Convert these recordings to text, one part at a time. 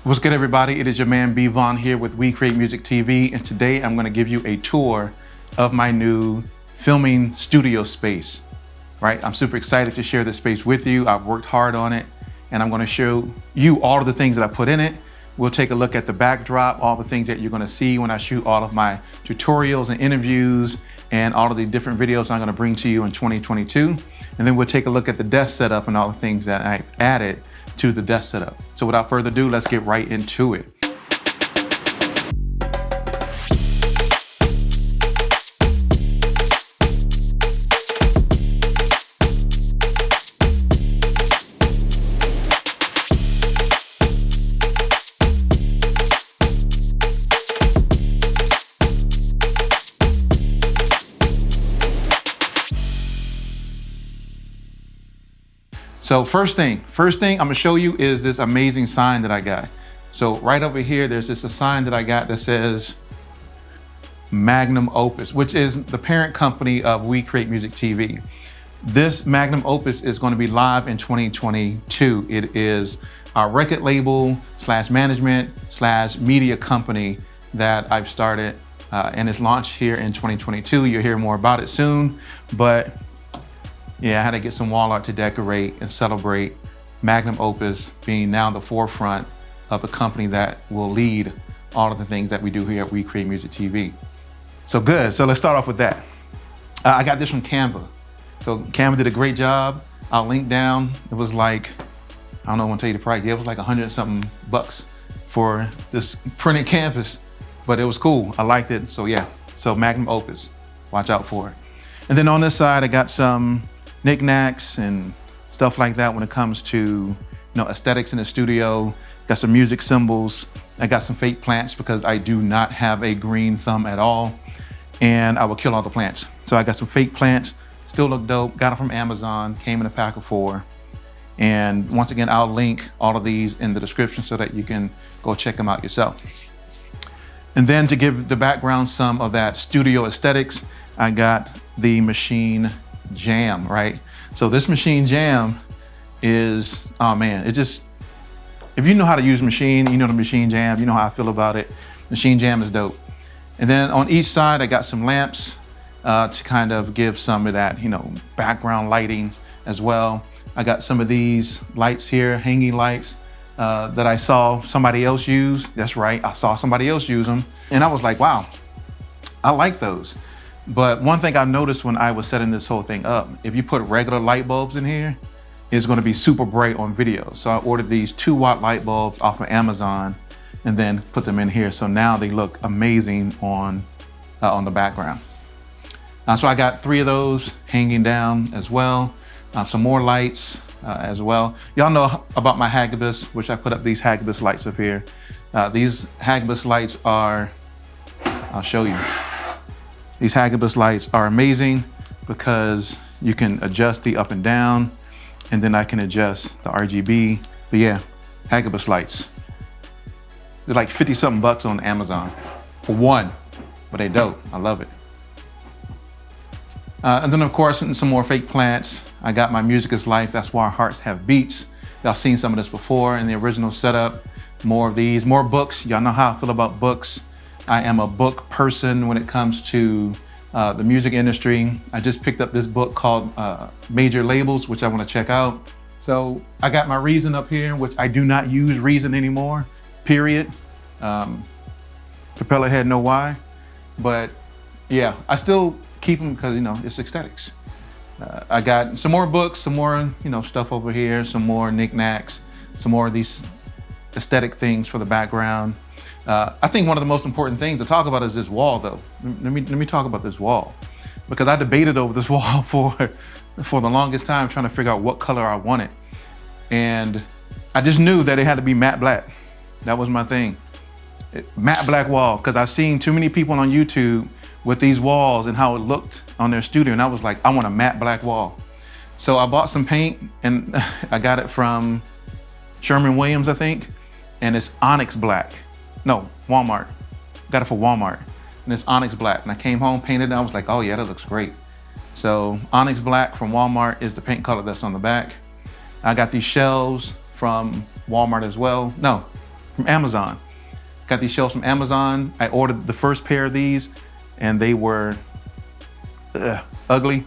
What's good, everybody? It is your man B Vaughn here with We Create Music TV, and today I'm going to give you a tour of my new filming studio space. Right? I'm super excited to share this space with you. I've worked hard on it, and I'm going to show you all of the things that I put in it. We'll take a look at the backdrop, all the things that you're going to see when I shoot all of my tutorials and interviews, and all of the different videos I'm going to bring to you in 2022. And then we'll take a look at the desk setup and all the things that I added to the desk setup. So without further ado, let's get right into it. So first thing I'm gonna show you is this amazing sign that I got. So right over here, there's a sign that I got that says Magnum Opus, which is the parent company of We Create Music TV. This Magnum Opus is going to be live in 2022. It is our record label / management / media company that I've started, and it's launched here in 2022. You'll hear more about it soon, but yeah, I had to get some wall art to decorate and celebrate Magnum Opus being now the forefront of a company that will lead all of the things that we do here at We Create Music TV. So good, so let's start off with that. I got this from Canva. So Canva did a great job. I'll link down. It was like, I don't know, I want to tell you the price. Yeah, it was like $100 something for this printed canvas, but it was cool. I liked it, so yeah. So Magnum Opus, watch out for it. And then on this side, I got some knickknacks and stuff like that when it comes to aesthetics in the studio. Got some music symbols. I got some fake plants because I do not have a green thumb at all, and I will kill all the plants. So I got some fake plants, still look dope. Got them from Amazon, came in a pack of 4. And once again, I'll link all of these in the description so that you can go check them out yourself. And then to give the background some of that studio aesthetics, I got the Machine Jam, right? So this Machine Jam is, oh man, it just, if you know how to use Machine, you know the Machine Jam, you know how I feel about it. Machine Jam is dope. And then on each side, I got some lamps to kind of give some of that, background lighting as well. I got some of these lights here, hanging lights that I saw somebody else use. That's right, I saw somebody else use them. And I was like, wow, I like those. But one thing I noticed when I was setting this whole thing up, if you put regular light bulbs in here, it's going to be super bright on video. So I ordered these 2-watt light bulbs off of Amazon and then put them in here. So now they look amazing on the background. So I got 3 of those hanging down as well. Some more lights as well. Y'all know about my Hagibis, which I put up these Hagibis lights up here. These Hagibis lights are, I'll show you. These Hagibis lights are amazing because you can adjust the up and down, and then I can adjust the RGB. But yeah, Hagibis lights. They're like 50 something bucks on Amazon for one, but they dope. I love it. And then of course, some more fake plants. I got my Music is Life, That's Why Our Hearts Have Beats. Y'all seen some of this before in the original setup. More of these, more books. Y'all know how I feel about books. I am a book person when it comes to the music industry. I just picked up this book called Major Labels, which I want to check out. So I got my Reason up here, which I do not use Reason anymore, period. Propeller head, know why. But yeah, I still keep them because, it's aesthetics. I got some more books, some more, stuff over here, some more knickknacks, some more of these aesthetic things for the background. I think one of the most important things to talk about is this wall, though. Let me talk about this wall, because I debated over this wall for the longest time, trying to figure out what color I wanted. And I just knew that it had to be matte black. That was my thing. Matte black wall, because I've seen too many people on YouTube with these walls and how it looked on their studio. And I was like, I want a matte black wall. So I bought some paint, and I got it from Sherwin-Williams, I think. And it's Onyx Black. No, Walmart. Got it for Walmart. And it's Onyx Black. And I came home, painted it, and I was like, oh yeah, that looks great. So Onyx Black from Walmart is the paint color that's on the back. I got these shelves from Walmart as well. No, from Amazon. Got these shelves from Amazon. I ordered the first pair of these and they were ugly.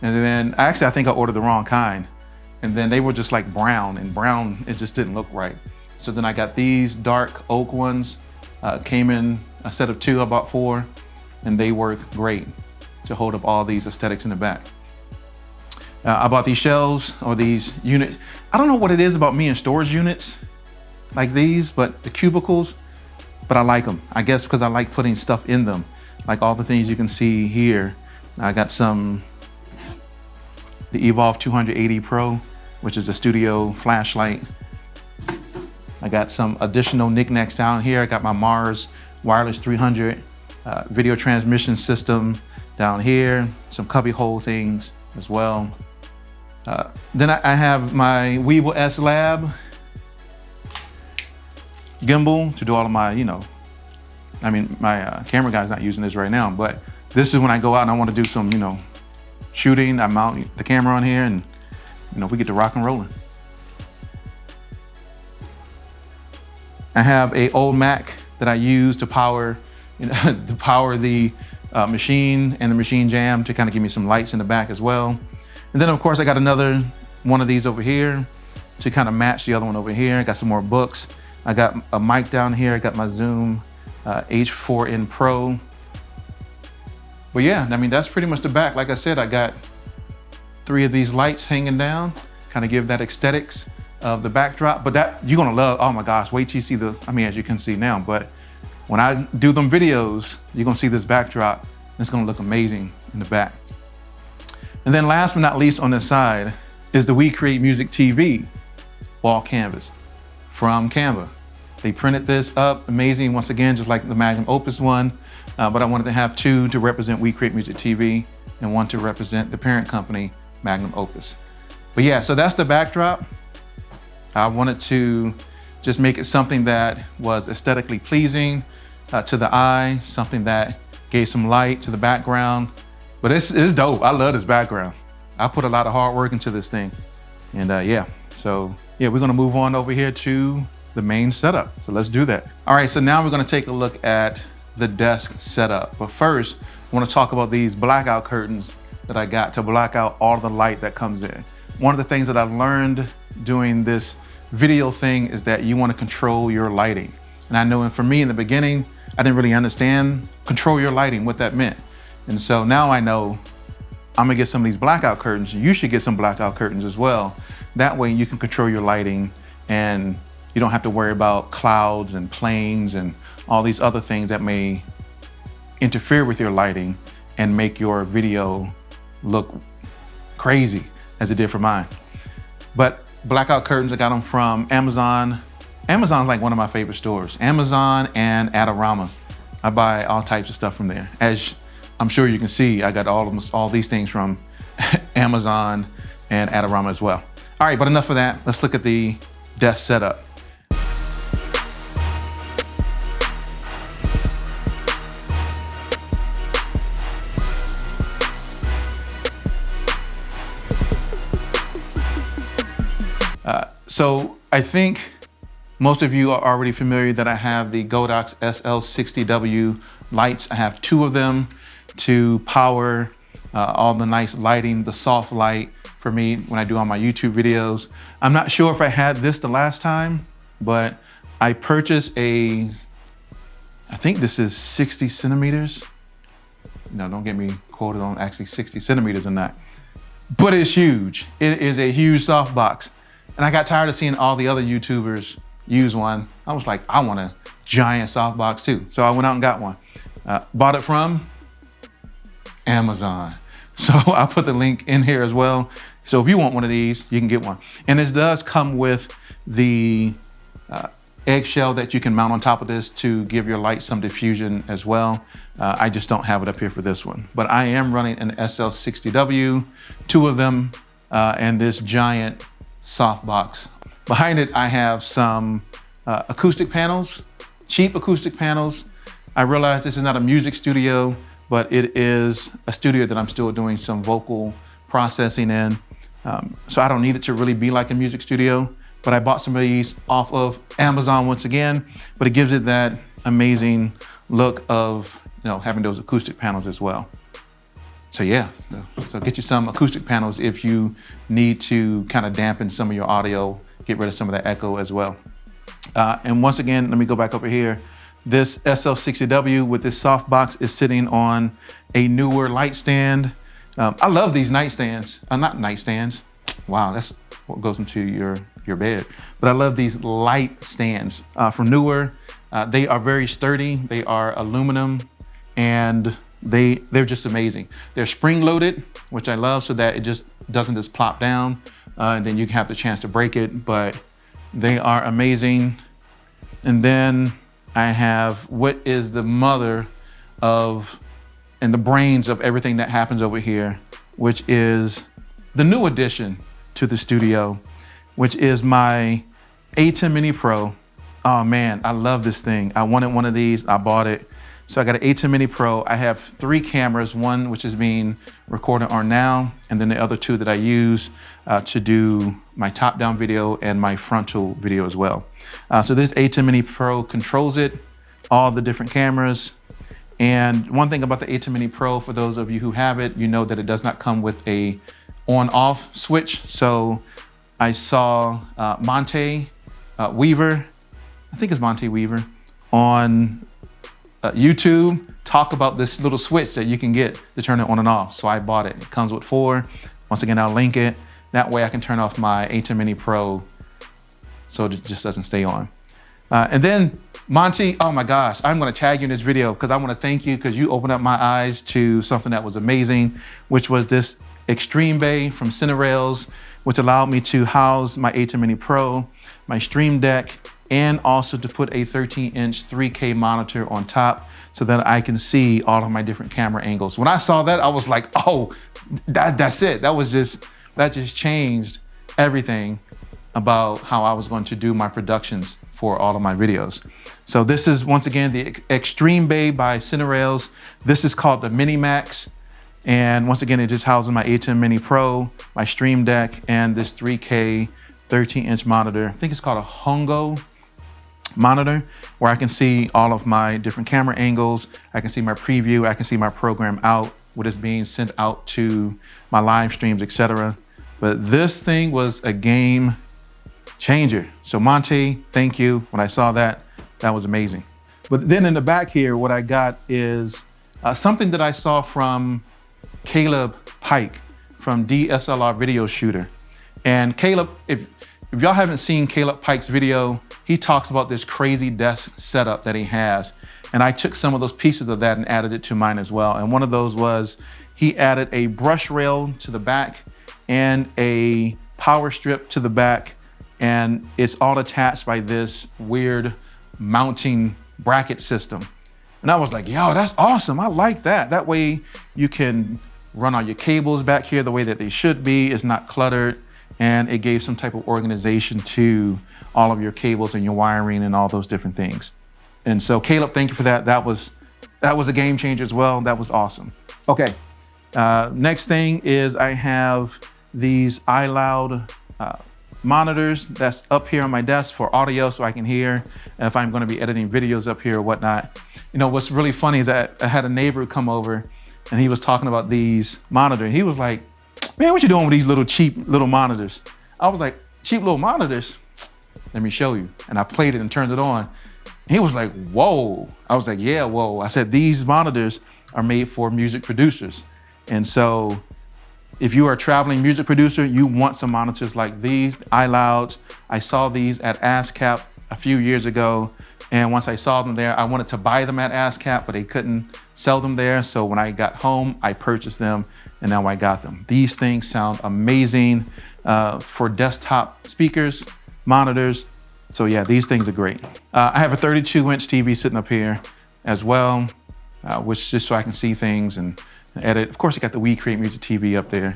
And then I think I ordered the wrong kind. And then they were just like brown, and brown, it just didn't look right. So then I got these dark oak ones, came in a set of 2, I bought 4, and they work great to hold up all these aesthetics in the back. I bought these shelves or these units. I don't know what it is about me and storage units like these, but the cubicles, but I like them. I guess because I like putting stuff in them. Like all the things you can see here. I got the Evolve 280 Pro, which is a studio flashlight. I got some additional knickknacks down here. I got my Mars Wireless 300 video transmission system down here. Some cubby hole things as well. Then I have my Weeble S Lab gimbal to do all of my, my camera guy's not using this right now, but this is when I go out and I want to do some, shooting. I mount the camera on here and, we get to rock and rolling. I have a old Mac that I use to power, the machine and the machine jam to kind of give me some lights in the back as well. And then of course I got another one of these over here to kind of match the other one over here. I got some more books. I got a mic down here. I got my Zoom H4n Pro. But yeah, that's pretty much the back. Like I said, I got 3 of these lights hanging down, kind of give that aesthetics of the backdrop. But that you're gonna love. Oh my gosh, wait till you see as you can see now, but when I do them videos, you're gonna see this backdrop. And it's gonna look amazing in the back. And then last but not least on this side is the We Create Music TV wall canvas from Canva. They printed this up, amazing, once again, just like the Magnum Opus one, but I wanted to have 2 to represent We Create Music TV and 1 to represent the parent company, Magnum Opus. But yeah, so that's the backdrop. I wanted to just make it something that was aesthetically pleasing to the eye, something that gave some light to the background. But it's dope. I love this background. I put a lot of hard work into this thing. And we're gonna move on over here to the main setup. So let's do that. All right, so now we're gonna take a look at the desk setup. But first, I wanna talk about these blackout curtains that I got to block out all the light that comes in. One of the things that I've learned doing this video thing is that you wanna control your lighting. And I know for me in the beginning, I didn't really understand control your lighting, what that meant. And so now I know I'm gonna get some of these blackout curtains. You should get some blackout curtains as well. That way you can control your lighting and you don't have to worry about clouds and planes and all these other things that may interfere with your lighting and make your video look crazy as it did for mine. But blackout curtains, I got them from Amazon. Amazon's like one of my favorite stores. Amazon and Adorama. I buy all types of stuff from there. As I'm sure you can see, I got all these things from Amazon and Adorama as well. All right, but enough of that. Let's look at the desk setup. So I think most of you are already familiar that I have the Godox SL60W lights. I have 2 of them to power all the nice lighting, the soft light for me when I do all my YouTube videos. I'm not sure if I had this the last time, but I purchased I think this is 60 centimeters. No, don't get me quoted on actually 60 centimeters or not, but it's huge. It is a huge softbox. And I got tired of seeing all the other YouTubers use one. I was like, I want a giant softbox too. So I went out and got one. Bought it from Amazon. So I'll put the link in here as well. So if you want one of these, you can get one. And this does come with the eggshell that you can mount on top of this to give your light some diffusion as well. I just don't have it up here for this one. But I am running an SL60W, 2 of them, and this giant softbox. Behind it, I have some acoustic panels, cheap acoustic panels. I realize this is not a music studio, but it is a studio that I'm still doing some vocal processing in. So I don't need it to really be like a music studio. but I bought some of these off of Amazon once again, but it gives it that amazing look of, you know, having those acoustic panels as well. So yeah, so get you some acoustic panels if you need to kind of dampen some of your audio, get rid of some of that echo as well. And once again, let me go back over here. This SL60W with this softbox is sitting on a newer light stand. I love these nightstands, not nightstands. Wow, that's what goes into your bed. But I love these light stands from Newer. They are very sturdy. They are aluminum, and they're just amazing. They're spring loaded, which I love, so that it just doesn't just plop down, and then you have the chance to break it, but they are amazing. And then I have what is the mother of, and the brains of everything that happens over here, which is the new addition to the studio, which is my A10 Mini Pro. Oh man, I love this thing. I wanted one of these, I bought it. So I got an A10 Mini Pro. I have 3 cameras, one which is being recorded on now, and then the other 2 that I use to do my top-down video and my frontal video as well. So this A10 Mini Pro controls it, all the different cameras. And one thing about the A10 Mini Pro, for those of you who have it, you know that it does not come with a on-off switch. So I saw Monte Weaver, I think it's Monte Weaver, on YouTube talk about this little switch that you can get to turn it on and off. So I bought it. It comes with 4. Once again, I'll link it. That way I can turn off my A10 Mini Pro so it just doesn't stay on. And then Monty, oh my gosh, I'm gonna tag you in this video because I wanna thank you because you opened up my eyes to something that was amazing, which was this Extreme Bay from Cinerails, which allowed me to house my A10 Mini Pro, my Stream Deck, and also to put a 13-inch 3K monitor on top so that I can see all of my different camera angles. When I saw that, I was like, oh, that's it. That just changed everything about how I was going to do my productions for all of my videos. So this is, once again, the Extreme Bay by Cinerails. This is called the Mini Max. And once again, it just houses my A10 Mini Pro, my Stream Deck, and this 3K 13-inch monitor. I think it's called a Hongo monitor, where I can see all of my different camera angles. I can see my preview. I can see my program out, what is being sent out to my live streams, etc. But this thing was a game changer. So Monty, thank you. When I saw that, that was amazing. But then in the back here, what I got is something that I saw from Caleb Pike from DSLR Video Shooter. And Caleb, if y'all haven't seen Caleb Pike's video, he talks about this crazy desk setup that he has. And I took some of those pieces of that and added it to mine as well. And one of those was he added a brush rail to the back and a power strip to the back. And it's all attached by this weird mounting bracket system. And I was like, yo, that's awesome. I like that. That way you can run all your cables back here the way that they should be. It's not cluttered. And it gave some type of organization to all of your cables and your wiring and all those different things. And so Caleb, thank you for that. That was a game changer as well. That was awesome. Okay, next thing is I have these iLoud monitors that's up here on my desk for audio so I can hear if I'm gonna be editing videos up here or whatnot. You know, what's really funny is that I had a neighbor come over and he was talking about these monitors. He was like, man, what you doing with these little cheap little monitors? I was like, cheap little monitors? Let me show you. And I played it and turned it on. He was like, whoa. I was like, yeah, whoa. I said, these monitors are made for music producers. And so if you are a traveling music producer, you want some monitors like these, iLouds. I saw these at ASCAP a few years ago. And once I saw them there, I wanted to buy them at ASCAP, but they couldn't sell them there. So when I got home, I purchased them and now I got them. These things sound amazing for desktop speakers, monitors. So yeah, these things are great. I have a 32-inch TV sitting up here as well, which just so I can see things and edit. Of course, I got the We Create Music TV up there.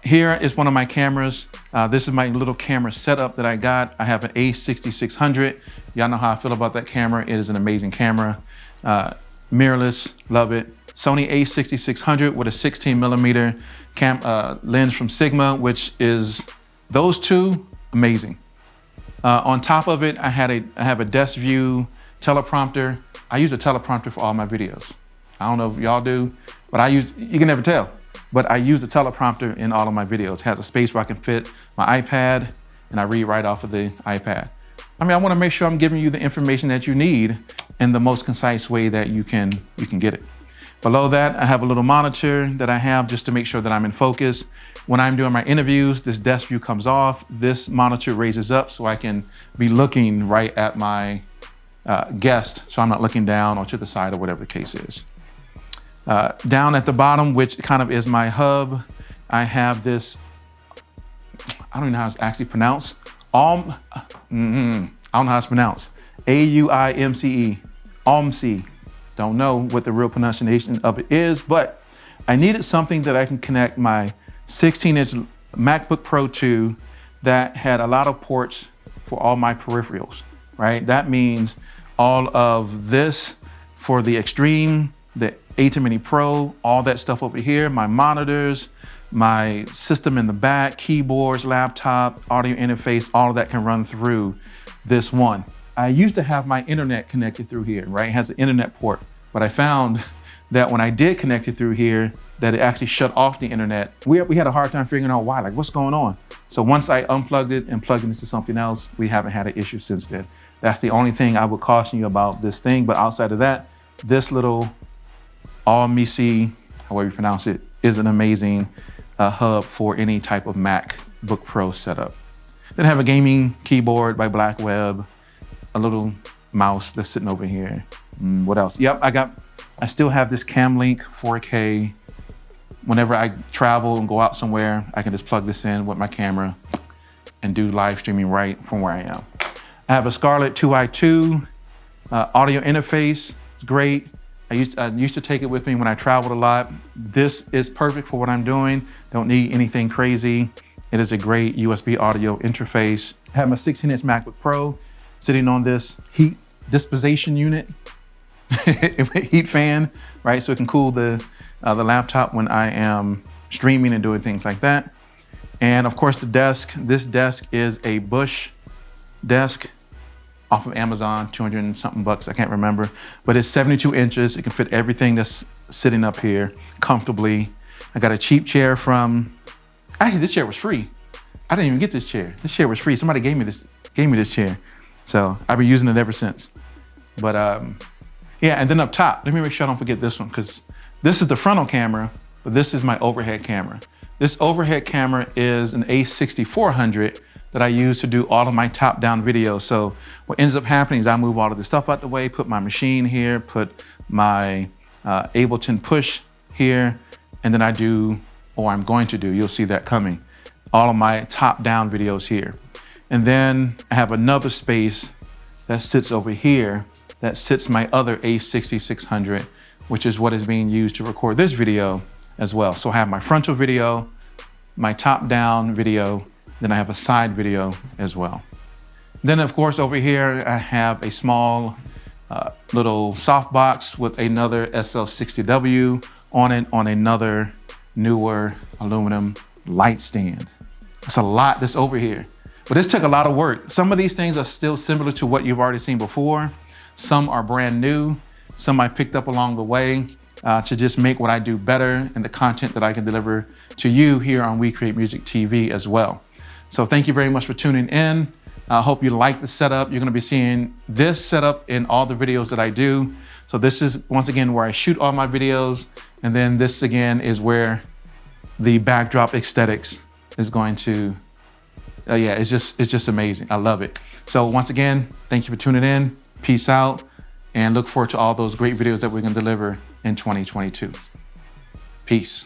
Here is one of my cameras. This is my little camera setup that I got. I have an A6600. Y'all know how I feel about that camera. It is an amazing camera. Mirrorless, love it. Sony A6600 with a 16mm lens from Sigma, which is those two, amazing. On top of it, I have a desk view teleprompter. I use a teleprompter for all my videos. I don't know if y'all do, but you can never tell, but I use a teleprompter in all of my videos. It has a space where I can fit my iPad and I read right off of the iPad. I mean, I wanna make sure I'm giving you the information that you need in the most concise way that you can get it. Below that, I have a little monitor that I have just to make sure that I'm in focus. When I'm doing my interviews, this desk view comes off. This monitor raises up so I can be looking right at my guest, so I'm not looking down or to the side or whatever the case is. Down at the bottom, which kind of is my hub, I have this, I don't even know how it's actually pronounced. I don't know how it's pronounced. AUIMCE, OMC. Don't know what the real pronunciation of it is, but I needed something that I can connect my 16-inch MacBook Pro to that had a lot of ports for all my peripherals, right? That means all of this for the Extreme, the A2 Mini Pro, all that stuff over here, my monitors, my system in the back, keyboards, laptop, audio interface, all of that can run through this one. I used to have my internet connected through here, right? It has an internet port, but I found that when I did connect it through here, that it actually shut off the internet. We had a hard time figuring out why, like what's going on? So once I unplugged it and plugged it into something else, we haven't had an issue since then. That's the only thing I would caution you about this thing. But outside of that, this little OMC, however you pronounce it, is an amazing hub for any type of MacBook Pro setup. Then I have a gaming keyboard by Blackweb, a little mouse that's sitting over here. What else? Yep, I still have this Camlink 4K. Whenever I travel and go out somewhere, I can just plug this in with my camera and do live streaming right from where I am. I have a Scarlett 2i2 audio interface. It's great. I used to take it with me when I traveled a lot. This is perfect for what I'm doing. Don't need anything crazy. It is a great USB audio interface. I have my 16-inch MacBook Pro sitting on this heat disposition unit, heat fan, right? So it can cool the laptop when I am streaming and doing things like that. And of course the desk, this desk is a Bush desk off of Amazon, 200 and something bucks, I can't remember, but it's 72 inches. It can fit everything that's sitting up here comfortably. I got a cheap chair actually this chair was free. I didn't even get this chair. This chair was free. Somebody gave me this chair. So I've been using it ever since. But yeah, and then up top, let me make sure I don't forget this one, because this is the frontal camera, but this is my overhead camera. This overhead camera is an A6400 that I use to do all of my top-down videos. So what ends up happening is I move all of this stuff out the way, put my machine here, put my Ableton Push here, and then I do, or I'm going to do, you'll see that coming, all of my top-down videos here. And then I have another space that sits over here that sits my other A6600, which is what is being used to record this video as well. So I have my frontal video, my top-down video, then I have a side video as well. Then of course over here, I have a small little softbox with another SL60W on it on another newer aluminum light stand. That's a lot that's over here. But this took a lot of work. Some of these things are still similar to what you've already seen before. Some are brand new. Some I picked up along the way to just make what I do better and the content that I can deliver to you here on We Create Music TV as well. So thank you very much for tuning in. I hope you like the setup. You're gonna be seeing this setup in all the videos that I do. So this is, once again, where I shoot all my videos. And then this again is where the backdrop aesthetics is going to, yeah, it's just amazing. I love it. So once again, thank you for tuning in. Peace out, and look forward to all those great videos that we're gonna deliver in 2022. Peace.